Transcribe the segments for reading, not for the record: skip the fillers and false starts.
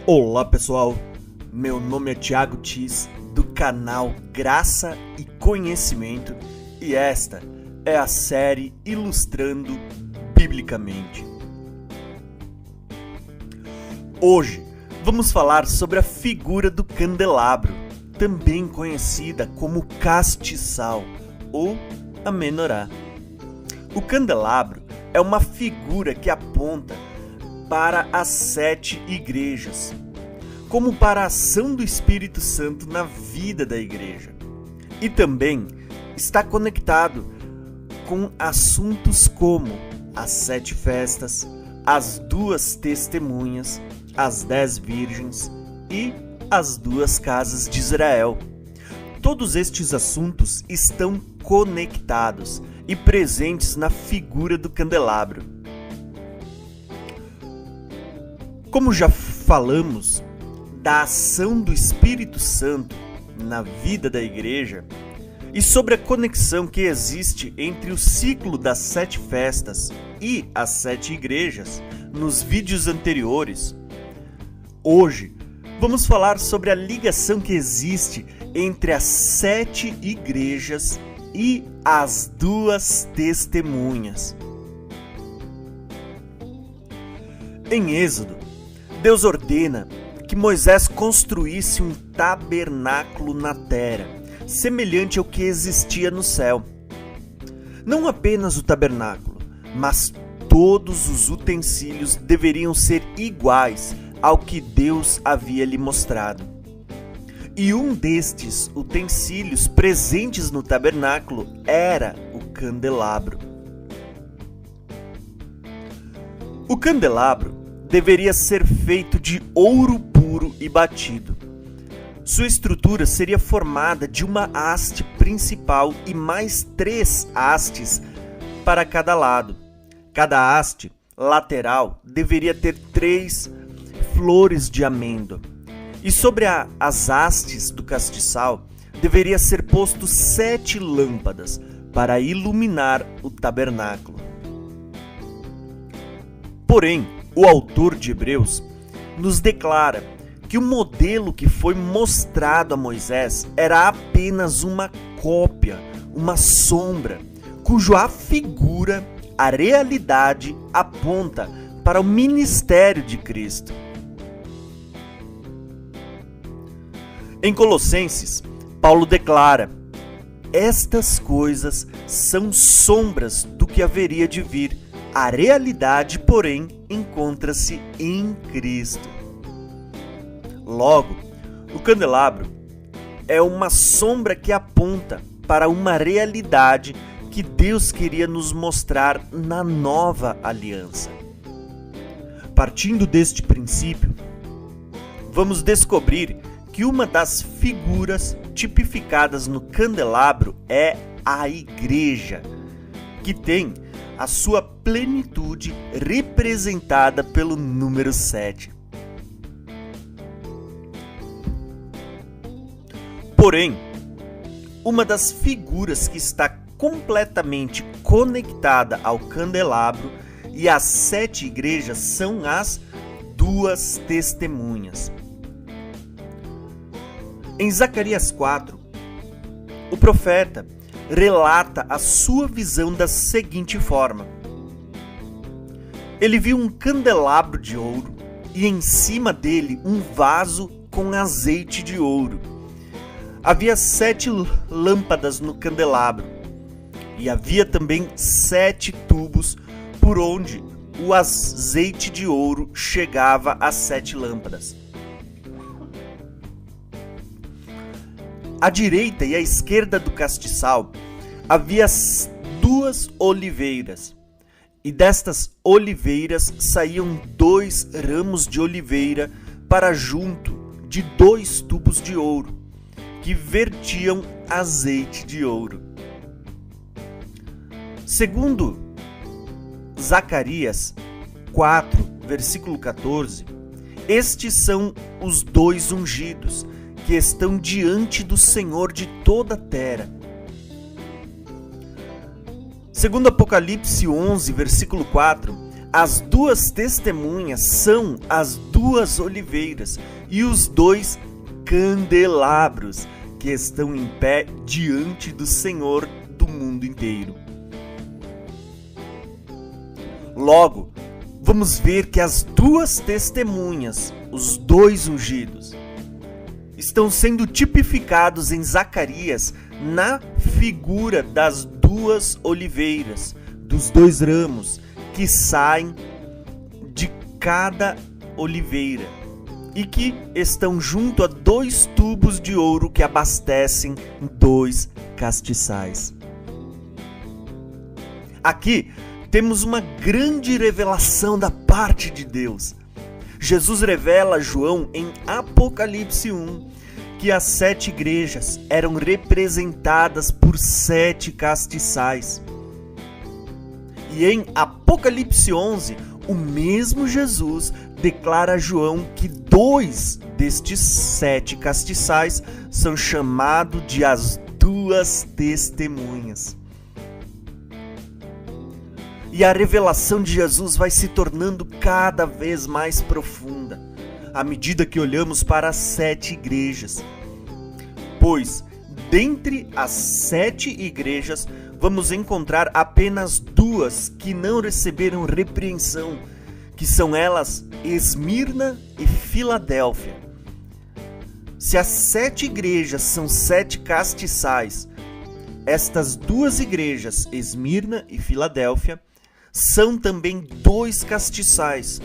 Olá pessoal, meu nome é Thiago Tis, do canal Graça e Conhecimento, e esta é a série Ilustrando Biblicamente. Hoje vamos falar sobre a figura do candelabro, também conhecida como castiçal ou a menorá. O candelabro é uma figura que aponta para as 7 igrejas, como para a ação do Espírito Santo na vida da igreja. E também está conectado com assuntos como as 7 festas, as 2 testemunhas, as 10 virgens e as 2 casas de Israel. Todos estes assuntos estão conectados e presentes na figura do candelabro. Como já falamos da ação do Espírito Santo na vida da igreja e sobre a conexão que existe entre o ciclo das 7 festas e as 7 igrejas nos vídeos anteriores, hoje vamos falar sobre a ligação que existe entre as 7 igrejas e as 2 testemunhas. Em Êxodo, Deus ordena que Moisés construísse um tabernáculo na terra, semelhante ao que existia no céu. Não apenas o tabernáculo, mas todos os utensílios deveriam ser iguais ao que Deus havia lhe mostrado. E um destes utensílios presentes no tabernáculo era o candelabro. O candelabro deveria ser feito de ouro puro e batido. Sua estrutura seria formada de uma haste principal e mais 3 hastes para cada lado. Cada haste lateral deveria ter 3 flores de amêndoa. E sobre as hastes do castiçal deveria ser posto 7 lâmpadas para iluminar o tabernáculo. Porém, o autor de Hebreus nos declara que o modelo que foi mostrado a Moisés era apenas uma cópia, uma sombra, cuja figura, a realidade, aponta para o ministério de Cristo. Em Colossenses, Paulo declara: estas coisas são sombras do que haveria de vir. A realidade, porém, encontra-se em Cristo. Logo, o candelabro é uma sombra que aponta para uma realidade que Deus queria nos mostrar na nova aliança. Partindo deste princípio, vamos descobrir que uma das figuras tipificadas no candelabro é a igreja, que tem a sua plenitude representada pelo número 7. Porém, uma das figuras que está completamente conectada ao candelabro e às 7 igrejas são as 2 testemunhas. Em Zacarias 4, o profeta relata a sua visão da seguinte forma: ele viu um candelabro de ouro e em cima dele um vaso com azeite de ouro. Havia 7 lâmpadas no candelabro e havia também 7 tubos por onde o azeite de ouro chegava às 7 lâmpadas. À direita e à esquerda do castiçal havia 2 oliveiras, e destas oliveiras saíam 2 ramos de oliveira para junto de 2 tubos de ouro, que vertiam azeite de ouro. Segundo Zacarias 4, versículo 14, estes são os 2 ungidos, que estão diante do Senhor de toda a terra. Segundo Apocalipse 11, versículo 4, as duas testemunhas são as duas oliveiras e os dois candelabros que estão em pé diante do Senhor do mundo inteiro. Logo, vamos ver que as duas testemunhas, os dois ungidos, estão sendo tipificados em Zacarias na figura das duas oliveiras, dos dois ramos que saem de cada oliveira e que estão junto a dois tubos de ouro que abastecem dois castiçais. Aqui temos uma grande revelação da parte de Deus. Jesus revela a João em Apocalipse 1 que as 7 igrejas eram representadas por 7 castiçais. E em Apocalipse 11, o mesmo Jesus declara a João que 2 destes 7 castiçais são chamados de as duas testemunhas. E a revelação de Jesus vai se tornando cada vez mais profunda, à medida que olhamos para as 7 igrejas. Pois, dentre as 7 igrejas, vamos encontrar apenas 2 que não receberam repreensão, que são elas Esmirna e Filadélfia. Se as 7 igrejas são 7 castiçais, estas 2 igrejas, Esmirna e Filadélfia, são também 2 castiçais,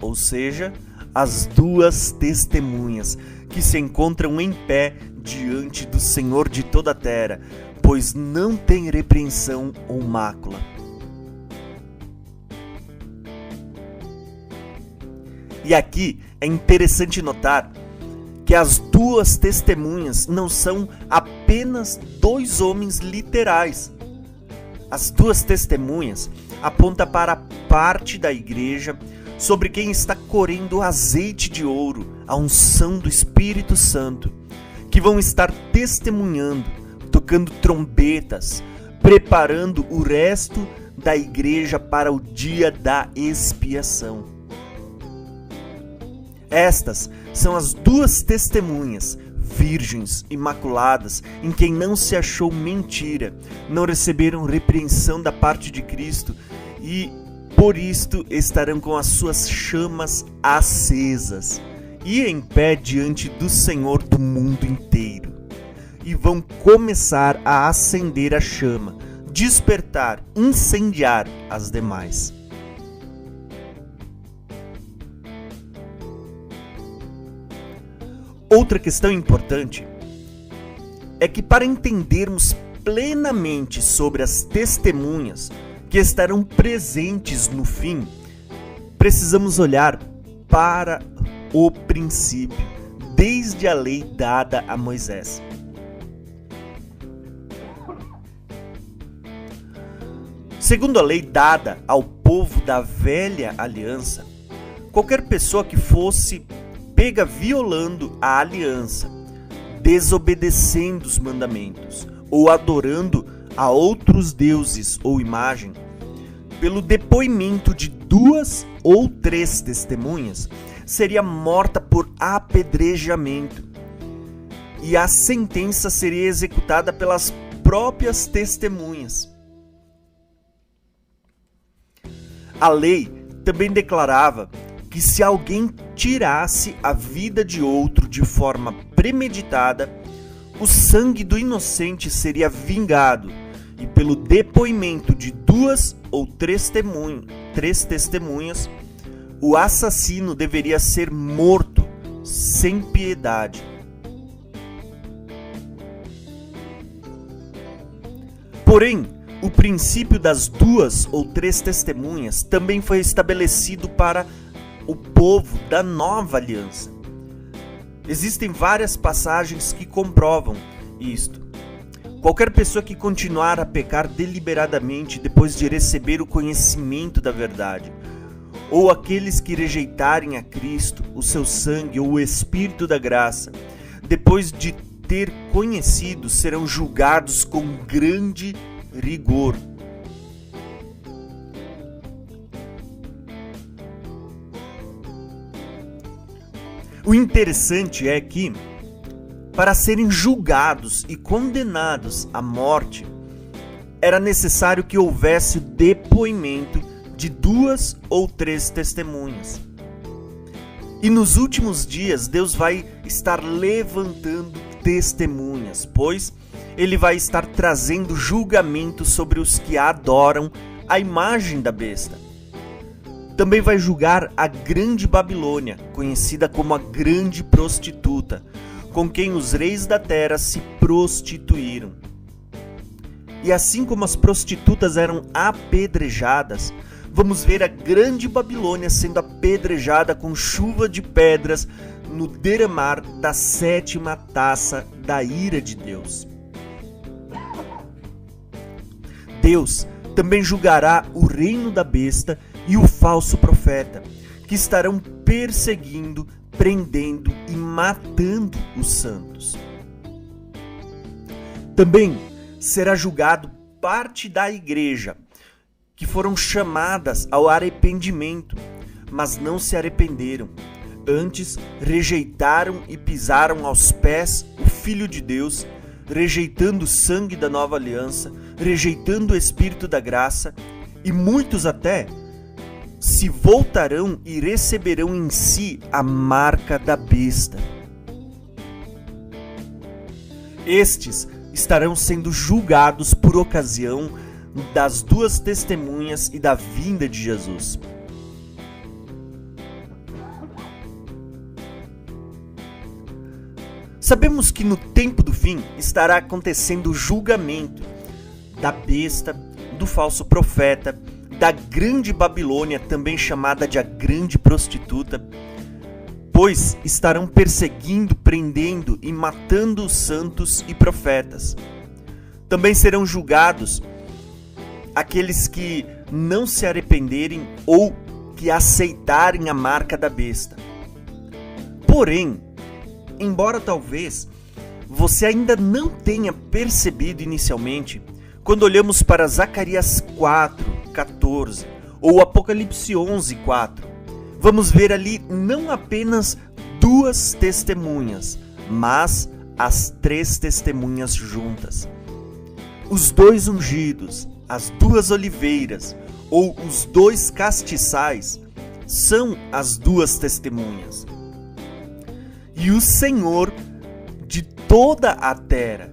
ou seja, as 2 testemunhas que se encontram em pé diante do Senhor de toda a terra, pois não tem repreensão ou mácula. E aqui é interessante notar que as 2 testemunhas não são apenas 2 homens literais. As 2 testemunhas apontam para a parte da igreja sobre quem está correndo azeite de ouro, a unção do Espírito Santo, que vão estar testemunhando, tocando trombetas, preparando o resto da igreja para o dia da expiação. Estas são as 2 testemunhas, virgens, imaculadas, em quem não se achou mentira, não receberam repreensão da parte de Cristo e, por isto, estarão com as suas chamas acesas e em pé diante do Senhor do mundo inteiro. E vão começar a acender a chama, despertar, incendiar as demais. Outra questão importante é que, para entendermos plenamente sobre as testemunhas que estarão presentes no fim, precisamos olhar para o princípio, desde a lei dada a Moisés. Segundo a lei dada ao povo da velha aliança, qualquer pessoa que fosse pega violando a aliança, desobedecendo os mandamentos ou adorando a outros deuses ou imagem, pelo depoimento de 2 ou 3 testemunhas, seria morta por apedrejamento, e a sentença seria executada pelas próprias testemunhas. A lei também declarava que se alguém tirasse a vida de outro de forma premeditada, o sangue do inocente seria vingado, e pelo depoimento de 2 ou 3 testemunhas, o assassino deveria ser morto sem piedade. Porém, o princípio das 2 ou 3 testemunhas também foi estabelecido para o povo da nova aliança. Existem várias passagens que comprovam isto. Qualquer pessoa que continuar a pecar deliberadamente depois de receber o conhecimento da verdade, ou aqueles que rejeitarem a Cristo, o seu sangue ou o Espírito da graça, depois de ter conhecido, serão julgados com grande rigor. O interessante é que, para serem julgados e condenados à morte, era necessário que houvesse o depoimento de 2 ou 3 testemunhas. E nos últimos dias, Deus vai estar levantando testemunhas, pois Ele vai estar trazendo julgamento sobre os que adoram a imagem da besta. Também vai julgar a grande Babilônia, conhecida como a grande prostituta, com quem os reis da terra se prostituíram. E assim como as prostitutas eram apedrejadas, vamos ver a grande Babilônia sendo apedrejada com chuva de pedras no derramar da 7ª taça da ira de Deus. Deus também julgará o reino da besta e o falso profeta, que estarão perseguindo, prendendo e matando os santos. Também será julgado parte da igreja, que foram chamadas ao arrependimento, mas não se arrependeram. Antes, rejeitaram e pisaram aos pés o Filho de Deus, rejeitando o sangue da nova aliança, rejeitando o Espírito da graça, e muitos até se voltarão e receberão em si a marca da besta. Estes estarão sendo julgados por ocasião das 2 testemunhas e da vinda de Jesus. Sabemos que no tempo do fim estará acontecendo o julgamento da besta, do falso profeta, da grande Babilônia, também chamada de a grande prostituta, pois estarão perseguindo, prendendo e matando os santos e profetas. Também serão julgados aqueles que não se arrependerem ou que aceitarem a marca da besta. Porém, embora talvez você ainda não tenha percebido inicialmente, quando olhamos para Zacarias 4:14 ou Apocalipse 11:4, vamos ver ali não apenas 2 testemunhas, mas as 3 testemunhas juntas. Os 2 ungidos, as 2 oliveiras ou os 2 castiçais são as 2 testemunhas. E o Senhor de toda a terra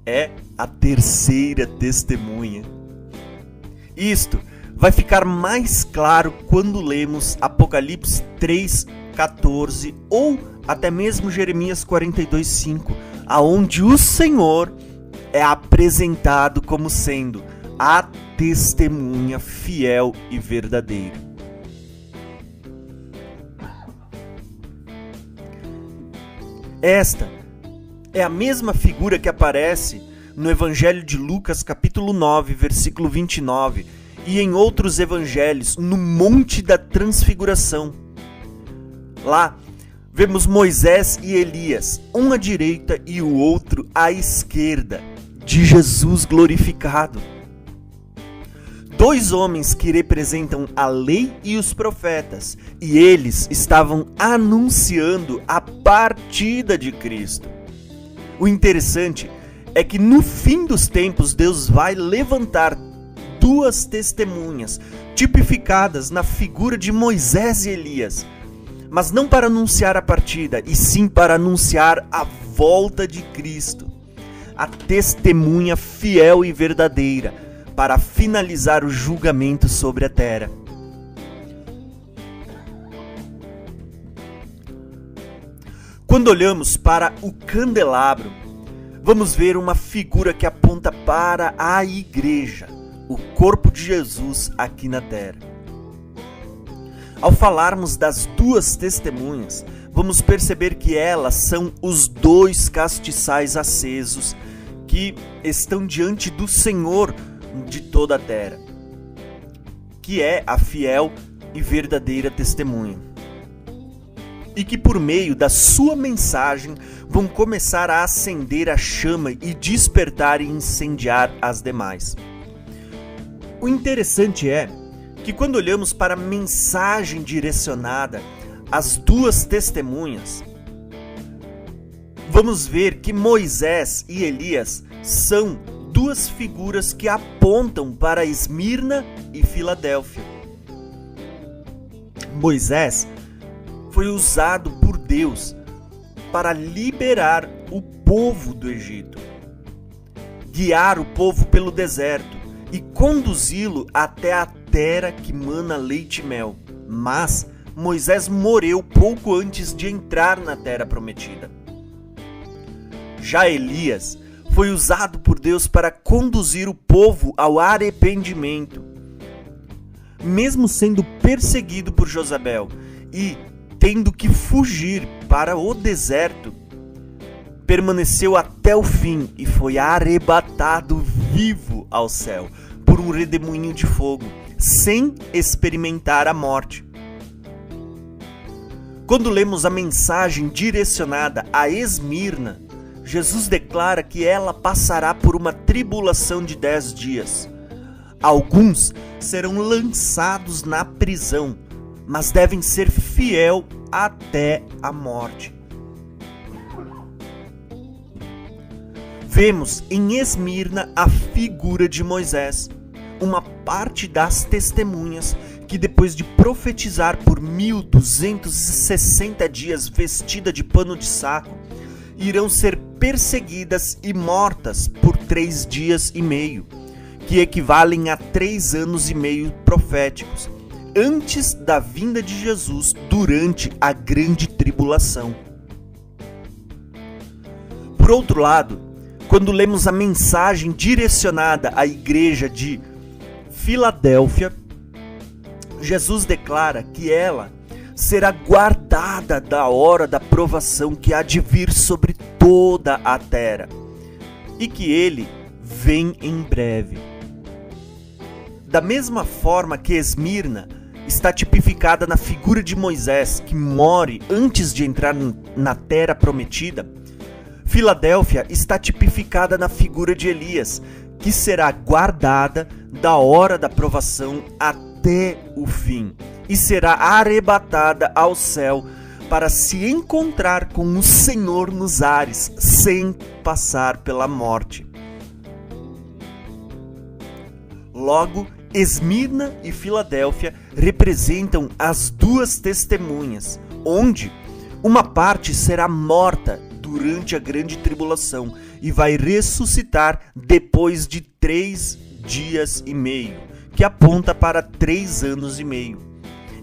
é a 3ª testemunha. Isto vai ficar mais claro quando lemos Apocalipse 3:14 ou até mesmo Jeremias 42:5, aonde o Senhor é apresentado como sendo a testemunha fiel e verdadeira. Esta é a mesma figura que aparece no Evangelho de Lucas, capítulo 9, versículo 29, e em outros evangelhos, no Monte da Transfiguração. Lá, vemos Moisés e Elias, um à direita e o outro à esquerda, de Jesus glorificado. 2 homens que representam a lei e os profetas, e eles estavam anunciando a partida de Cristo. O interessante é que no fim dos tempos Deus vai levantar 2 testemunhas, tipificadas na figura de Moisés e Elias, mas não para anunciar a partida, e sim para anunciar a volta de Cristo, a testemunha fiel e verdadeira, para finalizar o julgamento sobre a terra. Quando olhamos para o candelabro, vamos ver uma figura que aponta para a igreja, o corpo de Jesus aqui na terra. Ao falarmos das 2 testemunhas, vamos perceber que elas são os 2 castiçais acesos que estão diante do Senhor de toda a terra, que é a fiel e verdadeira testemunha, e que por meio da sua mensagem vão começar a acender a chama e despertar e incendiar as demais. O interessante é que quando olhamos para a mensagem direcionada às 2 testemunhas, vamos ver que Moisés e Elias são duas figuras que apontam para Esmirna e Filadélfia. Moisés foi usado por Deus para liberar o povo do Egito, guiar o povo pelo deserto e conduzi-lo até a terra que mana leite e mel. Mas Moisés morreu pouco antes de entrar na terra prometida. Já Elias foi usado por Deus para conduzir o povo ao arrependimento. Mesmo sendo perseguido por Jezabel e tendo que fugir para o deserto, permaneceu até o fim e foi arrebatado vivo ao céu por um redemoinho de fogo, sem experimentar a morte. Quando lemos a mensagem direcionada a Esmirna, Jesus declara que ela passará por uma tribulação de 10 dias. Alguns serão lançados na prisão, mas devem ser fiel até a morte. Vemos em Esmirna a figura de Moisés, uma parte das testemunhas que depois de profetizar por 1260 dias vestida de pano de saco, irão ser perseguidas e mortas por 3 dias e meio, que equivalem a 3 anos e meio proféticos, antes da vinda de Jesus durante a grande tribulação. Por outro lado, quando lemos a mensagem direcionada à igreja de Filadélfia, Jesus declara que ela será guardada da hora da provação que há de vir sobre toda a terra, e que ele vem em breve. Da mesma forma que Esmirna está tipificada na figura de Moisés, que morre antes de entrar na terra prometida, Filadélfia está tipificada na figura de Elias, que será guardada da hora da provação até o fim, e será arrebatada ao céu para se encontrar com o Senhor nos ares, sem passar pela morte. Logo, Esmirna e Filadélfia representam as duas testemunhas, onde uma parte será morta durante a grande tribulação e vai ressuscitar depois de 3 dias e meio, que aponta para 3 anos e meio,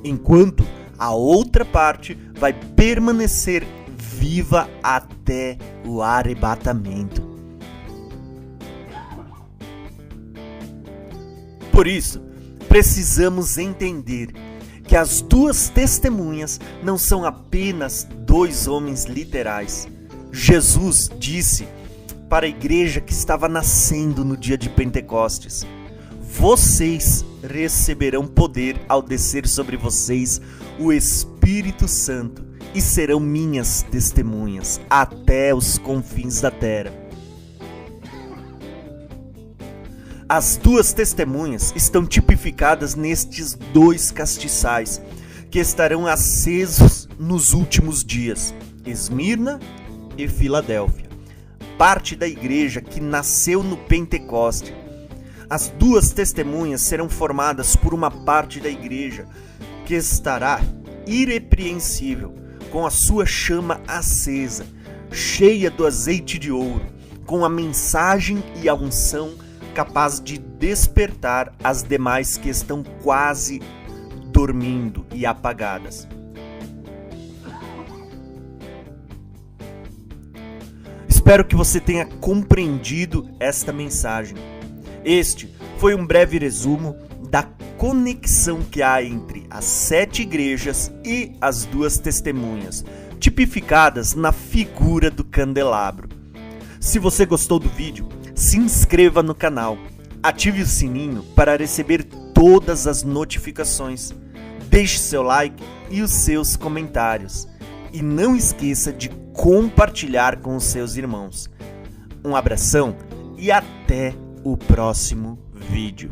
enquanto a outra parte vai permanecer viva até o arrebatamento. Por isso, precisamos entender que as duas testemunhas não são apenas 2 homens literais. Jesus disse para a igreja que estava nascendo no dia de Pentecostes: vocês receberão poder ao descer sobre vocês o Espírito Santo e serão minhas testemunhas até os confins da terra. As duas testemunhas estão tipificadas nestes 2 castiçais que estarão acesos nos últimos dias: Esmirna e Filadélfia, parte da igreja que nasceu no Pentecoste. As duas testemunhas serão formadas por uma parte da igreja que estará irrepreensível, com a sua chama acesa, cheia do azeite de ouro, com a mensagem e a unção capaz de despertar as demais que estão quase dormindo e apagadas. Espero que você tenha compreendido esta mensagem. Este foi um breve resumo da conexão que há entre as 7 igrejas e as 2 testemunhas, tipificadas na figura do candelabro. Se você gostou do vídeo, se inscreva no canal, ative o sininho para receber todas as notificações, deixe seu like e os seus comentários, e não esqueça de compartilhar com os seus irmãos. Um abração e até o próximo vídeo.